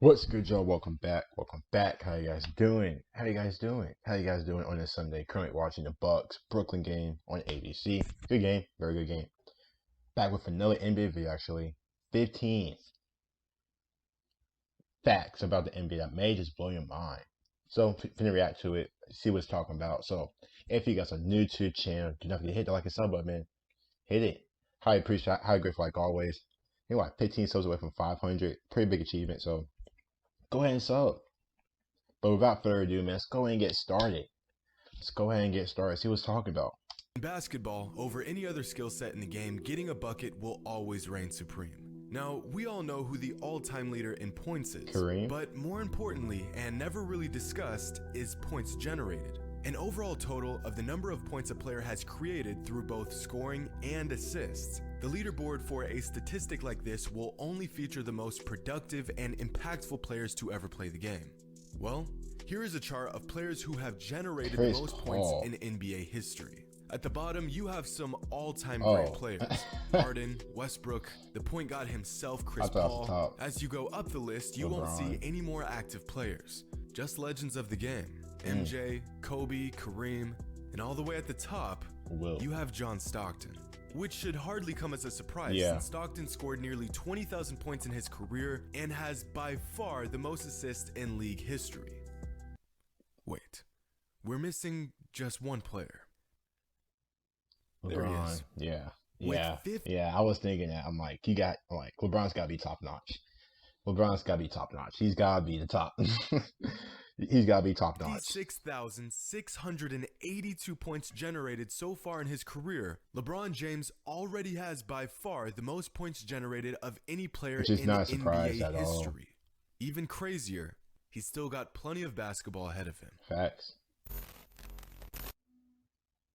What's good, y'all? Welcome back. Welcome back. How you guys doing? How you guys doing? How you guys doing on this Sunday? Currently watching the Bucks Brooklyn game on ABC. Good game, very good game. Back with another NBA video actually. 15 facts about the NBA that may just blow your mind. So finna react to it, see what it's talking about. So if you guys are new to the channel, do not forget to hit the like and sub button, man. Hit it. Highly appreciate, highly grateful like always. You know what? 15 subs away from 500. Pretty big achievement. So go ahead and sub. But without further ado, man, let's go ahead and get started. Let's go ahead and get started. See what it's talking about. In basketball, over any other skill set in the game, getting a bucket will always reign supreme. Now, we all know who the all-time leader in points is, Kareem. But more importantly, and never really discussed, is points generated. An overall total of the number of points a player has created through both scoring and assists. The leaderboard for a statistic like this will only feature the most productive and impactful players to ever play the game. Well, here is a chart of players who have generated the most points in NBA history. At the bottom, you have some all-time great players. Harden, Westbrook, the point guard himself, Chris Paul. As you go up the list, you won't see any more active players. Just legends of the game. MJ, Kobe, Kareem, and all the way at the top, you have John Stockton. Which should hardly come as a surprise since Stockton scored nearly 20,000 points in his career and has by far the most assists in league history. Wait, we're missing just one player. LeBron. Yeah. I was thinking that. I'm like, LeBron's got to be top notch. LeBron's got to be top notch. He's got to be the top. He's got to be top notch. 6,682 points generated so far in his career. LeBron James already has by far the most points generated of any player in NBA history. Even crazier, he's still got plenty of basketball ahead of him. Facts.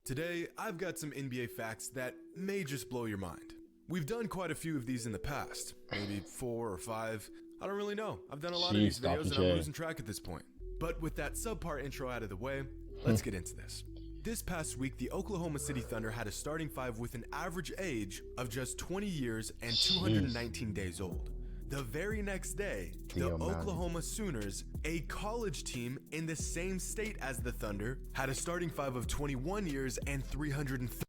Today, I've got some NBA facts that may just blow your mind. We've done quite a few of these in the past, maybe 4 or 5. I don't really know. I've done a lot of these videos and I'm losing track at this point. But with that subpar intro out of the way, let's get into this. This past week, the Oklahoma City Thunder had a starting five with an average age of just 20 years and 219 days old. The very next day, the Oklahoma Sooners, a college team in the same state as the Thunder, had a starting five of 21 years and 330.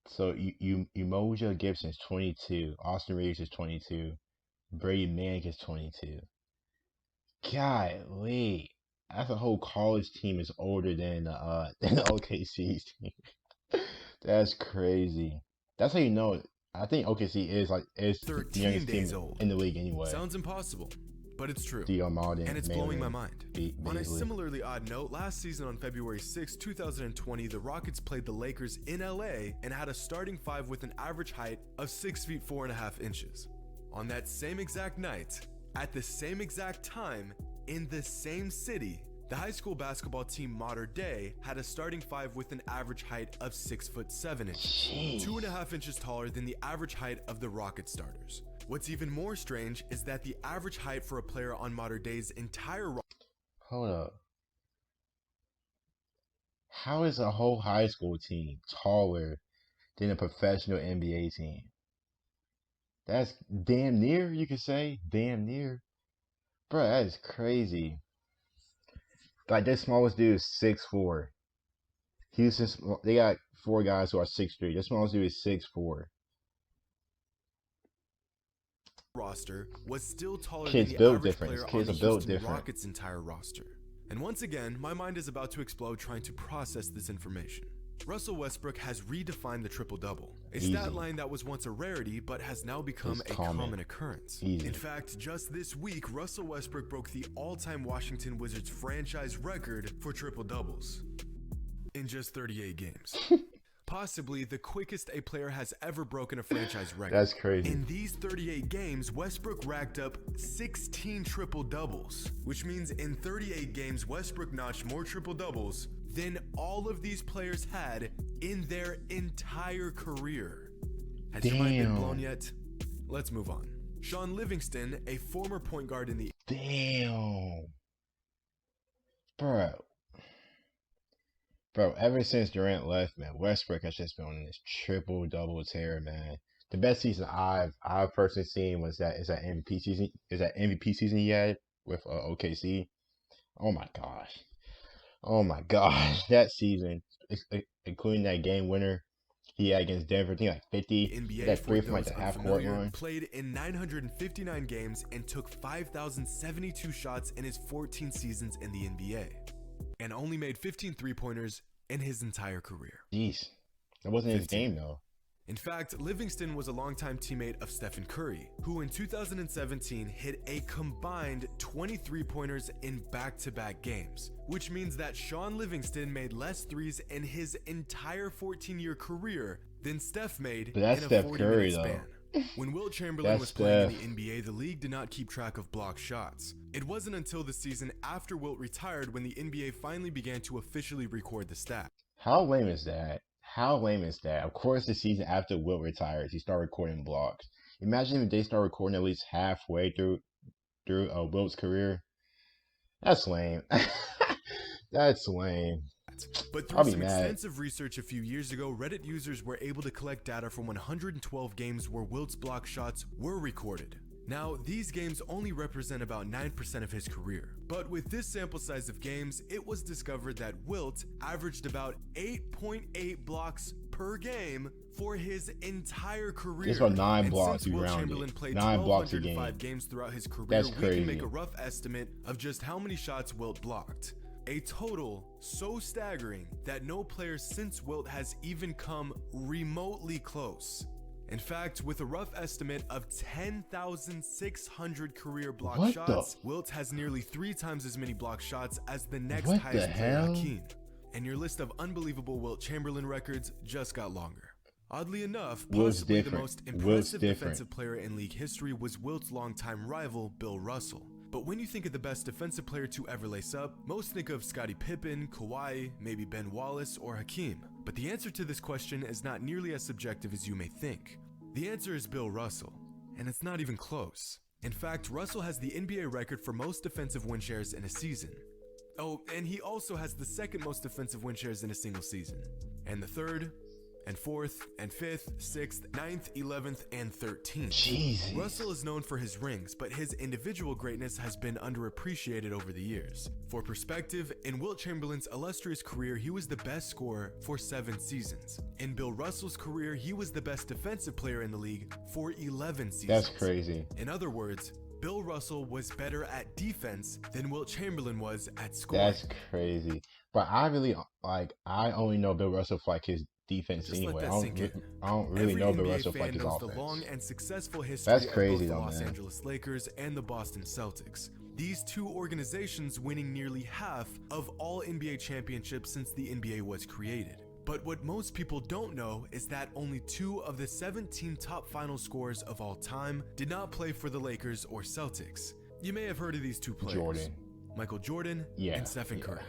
So Umoja Gibson is 22, Austin Reeves is 22, Brady Manick is 22. Golly, that's a whole college team is older than the OKC's team. That's crazy. That's how you know it. I think OKC is 13 days old in the league anyway. Sounds impossible, but it's true. And it's blowing my mind. On a similarly odd note, last season on February 6, 2020, the Rockets played the Lakers in LA and had a starting five with an average height of 6 feet 4.5 inches. On that same exact night, at the same exact time, in the same city, the high school basketball team Mater Dei had a starting five with an average height of 6 foot 7 inches, 2.5 inches taller than the average height of the Rocket starters. What's even more strange is that the average height for a player on Mater Dei's entire Hold up. How is a whole high school team taller than a professional NBA team? That's damn near, you could say. Damn near. Bro, that is crazy. Like, their smallest dude is 6'4". Houston, they got 4 guys who are 6'3". Their smallest dude is 6'4". roster was still taller than the average player on the Houston Rockets' entire roster. And once again, my mind is about to explode trying to process this information. Russell Westbrook has redefined the triple-double, a stat line that was once a rarity but has now become a common occurrence. In fact, just this week, Russell Westbrook broke the all-time Washington Wizards franchise record for triple-doubles in just 38 games. Possibly the quickest a player has ever broken a franchise record. That's crazy. In these 38 games, Westbrook racked up 16 triple-doubles, which means in 38 games, Westbrook notched more triple-doubles than all of these players had in their entire career. Has your mind been blown yet? Let's move on. Sean Livingston, a former point guard in the... Bro, ever since Durant left, man, Westbrook has just been on this triple-double tear, man. the best season I've personally seen was that MVP season he had with OKC. Oh my gosh. Oh my gosh. That season, including that game winner he had against Denver, I think like 50. NBA, That for three from like those the half court unfamiliar, line. played in 959 games and took 5,072 shots in his 14 seasons in the NBA, and only made 15 three-pointers in his entire career. Jeez. That wasn't his 15. game though. In fact, Livingston was a longtime teammate of Stephen Curry, who in 2017 hit a combined 23-pointers in back-to-back games, which means that Sean Livingston made less threes in his entire 14-year career than Steph made But that's in a Steph 40-minute Curry, span. though. When Wilt Chamberlain That's was playing Steph. in the NBA, the league did not keep track of block shots. It wasn't until the season after Wilt retired when the NBA finally began to officially record the stat. How lame is that? How lame is that? Of course, the season after Wilt retires, he started recording blocks. Imagine if they start recording at least halfway through Wilt's career. That's lame. That's lame. But I'll through be some mad. extensive research a few years ago, Reddit users were able to collect data from 112 games where Wilt's block shots were recorded. Now, these games only represent about 9% of his career. But with this sample size of games, it was discovered that Wilt averaged about 8.8 blocks per game for his entire career. Just about 9 and blocks, since you Wilt round Chamberlain it. played 9 blocks a 1,205 game. games throughout his career, That's we crazy. can make a rough estimate of just how many shots Wilt blocked. A total so staggering that no player since Wilt has even come remotely close. In fact, with a rough estimate of 10,600 career block What shots, Wilt has nearly 3 times as many block shots as the next What highest the player, hell? Hakeem. And your list of unbelievable Wilt Chamberlain records just got longer. Oddly enough, Wilt's possibly the different. most Wilt's impressive different. defensive player in league history was Wilt's longtime rival, Bill Russell. But when you think of the best defensive player to ever lace up, most think of Scottie Pippen, Kawhi, maybe Ben Wallace, or Hakeem. But the answer to this question is not nearly as subjective as you may think. The answer is Bill Russell, and it's not even close. In fact, Russell has the NBA record for most defensive win shares in a season. Oh, and he also has the second most defensive win shares in a single season, and the third, and fourth, and fifth, sixth, 9th, 11th, and 13th. Jesus. Russell is known for his rings, but his individual greatness has been underappreciated over the years. For perspective, in Wilt Chamberlain's illustrious career, he was the best scorer for 7 seasons. In Bill Russell's career, he was the best defensive player in the league for 11 seasons. That's crazy. In other words, Bill Russell was better at defense than Wilt Chamberlain was at scoring. That's crazy. But I only know Bill Russell for like his defense Just anyway. let that sink in. I don't really Every know Bill NBA Russell for fan like his knows offense. the long and successful history That's of crazy both the though, Los man. Angeles Lakers and the Boston Celtics. These two organizations winning nearly half of all NBA championships since the NBA was created. But what most people don't know is that only 2 of the 17 top final scorers of all time did not play for the Lakers or Celtics. You may have heard of these 2 players. Jordan. Michael Jordan Yeah, and Stephen yeah. Curry.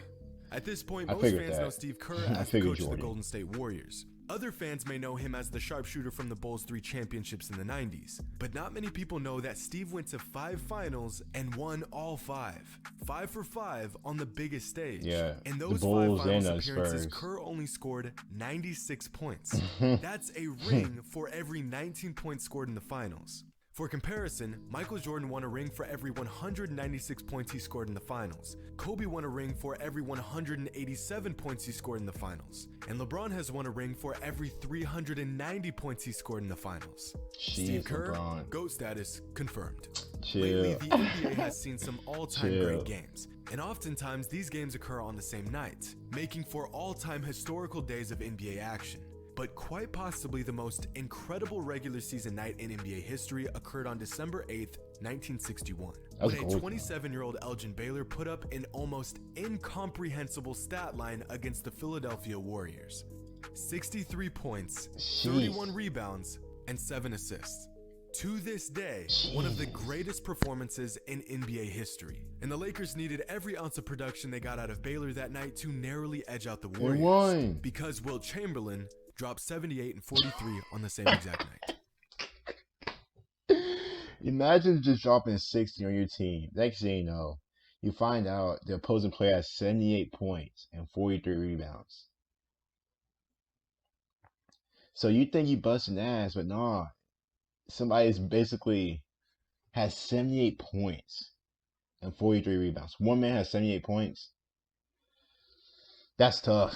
At this point, I most figured fans that. know Steve Kerr I as the figured coach of the Jordan. Golden State Warriors. Other fans may know him as the sharpshooter from the Bulls' 3 championships in the 90s. But not many people know that Steve went to 5 finals and won all 5. 5 for 5 on the biggest stage. Yeah, In the those 5 Bulls finals and the appearances, Spurs. Kerr only scored 96 points. That's a ring for every 19 points scored in the finals. For comparison, Michael Jordan won a ring for every 196 points he scored in the finals. Kobe won a ring for every 187 points he scored in the finals. And LeBron has won a ring for every 390 points he scored in the finals. Steve Jeez, Kerr, LeBron. GOAT status confirmed. Chill. Lately, the NBA has seen some all-time Chill. great games. And oftentimes, these games occur on the same night, making for all-time historical days of NBA action. But quite possibly the most incredible regular season night in NBA history occurred on December 8th, 1961, That's when a gold. 27-year-old Elgin Baylor put up an almost incomprehensible stat line against the Philadelphia Warriors. 63 points, 31 rebounds, and 7 assists. To this day, one of the greatest performances in NBA history. And the Lakers needed every ounce of production they got out of Baylor that night to narrowly edge out the Warriors. won. Because Wilt Chamberlain dropped 78 and 43 on the same exact night. Imagine just dropping 60 on your team. Next thing you know, you find out the opposing player has 78 points and 43 rebounds. So you think you busting ass, but nah. somebody is basically has 78 points and 43 rebounds. One man has 78 points. That's tough.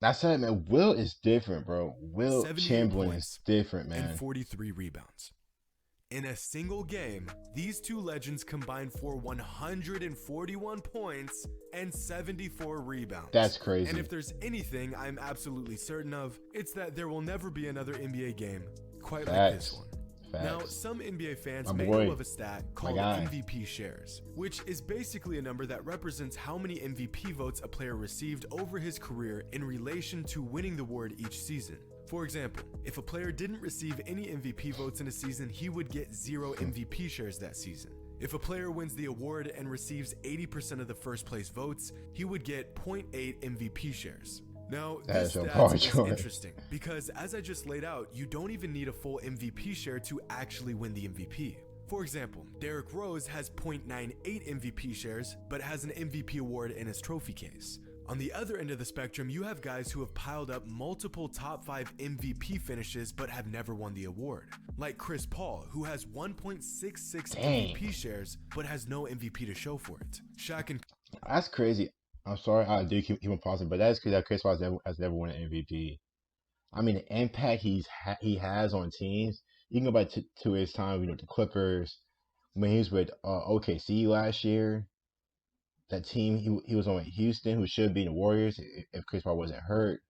That's it, man. Will is different, bro. Will 78 Chamberlain is points different, and man. 43 rebounds. In a single game, these two legends combined for 141 points and 74 rebounds. That's crazy. And if there's anything I'm absolutely certain of, it's that there will never be another NBA game quite like this one. Now, some NBA fans may know of a stat called MVP shares, which is basically a number that represents how many MVP votes a player received over his career in relation to winning the award each season. For example, if a player didn't receive any MVP votes in a season, he would get 0 MVP shares that season. If a player wins the award and receives 80% of the first place votes, he would get 0.8 MVP shares. Now, this stat is interesting because, as I just laid out, you don't even need a full MVP share to actually win the MVP. For example, Derrick Rose has 0.98 MVP shares, but has an MVP award in his trophy case. On the other end of the spectrum, you have guys who have piled up multiple top 5 MVP finishes but have never won the award. Like Chris Paul, who has 1.66 MVP shares but has no MVP to show for it. Shaq and... That's crazy. I'm sorry, I do keep on pausing, but that's crazy that Chris Paul has never won an MVP. I mean, the impact he has on teams. You can go back to his time, the Clippers, when he was with OKC last year. That team he was on with Houston, who should be the Warriors if Chris Paul wasn't hurt.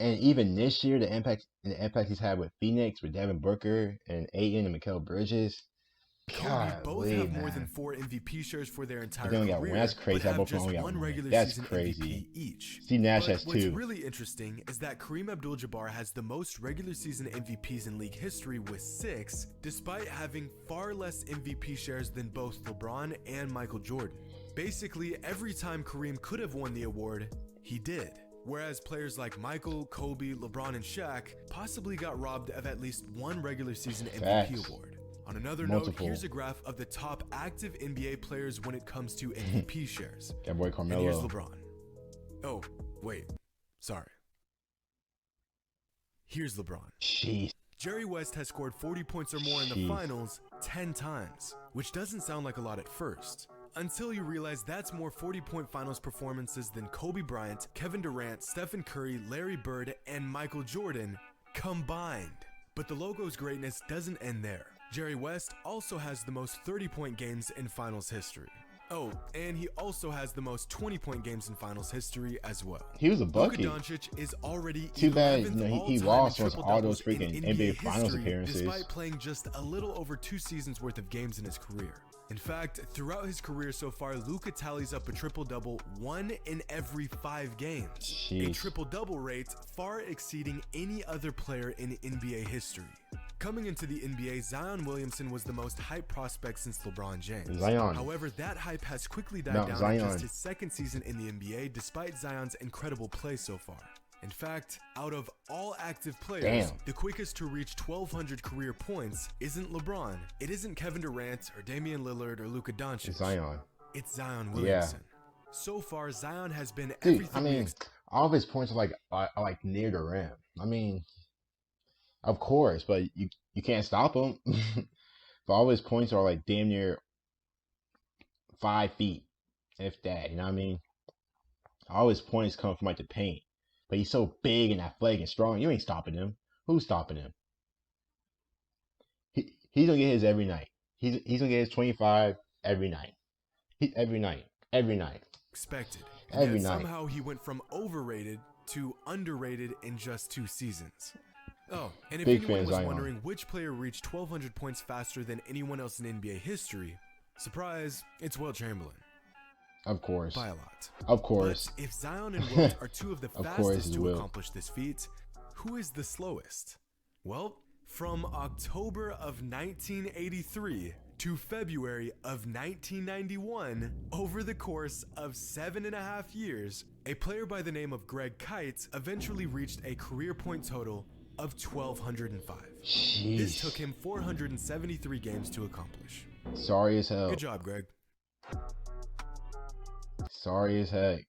And even this year, the impact he's had with Phoenix, with Devin Booker and Ayton and Mikal Bridges. Kobe both have more than 4 MVP shares for their entire career, that's crazy. but have just one regular season MVP each. Steve Nash has 2. What's really interesting is that Kareem Abdul-Jabbar has the most regular season MVPs in league history with 6, despite having far less MVP shares than both LeBron and Michael Jordan. Basically, every time Kareem could have won the award, he did. Whereas players like Michael, Kobe, LeBron, and Shaq possibly got robbed of at least one regular season MVP award. On another note, here's a graph of the top active NBA players when it comes to MVP shares. That boy Carmelo. And here's LeBron. Oh, wait. Sorry. Here's LeBron. Jeez. Jerry West has scored 40 points or more in the finals 10 times, which doesn't sound like a lot at first, until you realize that's more 40-point finals performances than Kobe Bryant, Kevin Durant, Stephen Curry, Larry Bird, and Michael Jordan combined. But the logo's greatness doesn't end there. Jerry West also has the most 30-point games in finals history. Oh, and he also has the most 20-point games in finals history as well. He was a bucket. Luka Doncic is already too bad he lost all those freaking NBA finals appearances, despite playing just a little over 2 seasons worth of games in his career. In fact, throughout his career so far, Luka tallies up a triple-double 1 in every 5 games. Jeez. A triple-double rate far exceeding any other player in NBA history. Coming into the NBA, Zion Williamson was the most hyped prospect since LeBron James. However, that hype has quickly died down in just his 2nd season in the NBA, despite Zion's incredible play so far. In fact, out of all active players, the quickest to reach 1,200 career points isn't LeBron, it isn't Kevin Durant or Damian Lillard or Luka Doncic. It's Zion Williamson. So far, Zion has been everything. I mean, all of his points are like near the rim. I mean, of course, but you can't stop him. But all his points are like damn near 5 feet, if that. You know what I mean? All his points come from like the paint. But he's so big and athletic and strong. You ain't stopping him. Who's stopping him? He's gonna get his every night. He's gonna get his 25 every night. Every night. Expected. Every night. Somehow he went from overrated to underrated in just 2 seasons. Oh, and if anyone was wondering which player reached 1,200 points faster than anyone else in NBA history, surprise, it's Wilt Chamberlain. Of course. By a lot. Of course. But if Zion and Wilt are 2 of the fastest to accomplish this feat, who is the slowest? Well, from October of 1983 to February of 1991, over the course of 7.5 years, a player by the name of Greg Kite eventually reached a career point total of 1,205. Jeez. This took him 473 games to accomplish. Sorry as hell. Good job, Greg. Sorry as heck.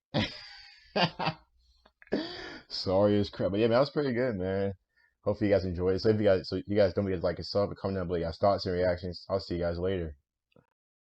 Sorry as crap. But yeah, man, that was pretty good, man. Hopefully you guys enjoy it. So if you guys don't forget to like and sub and comment down below your thoughts and reactions. I'll see you guys later.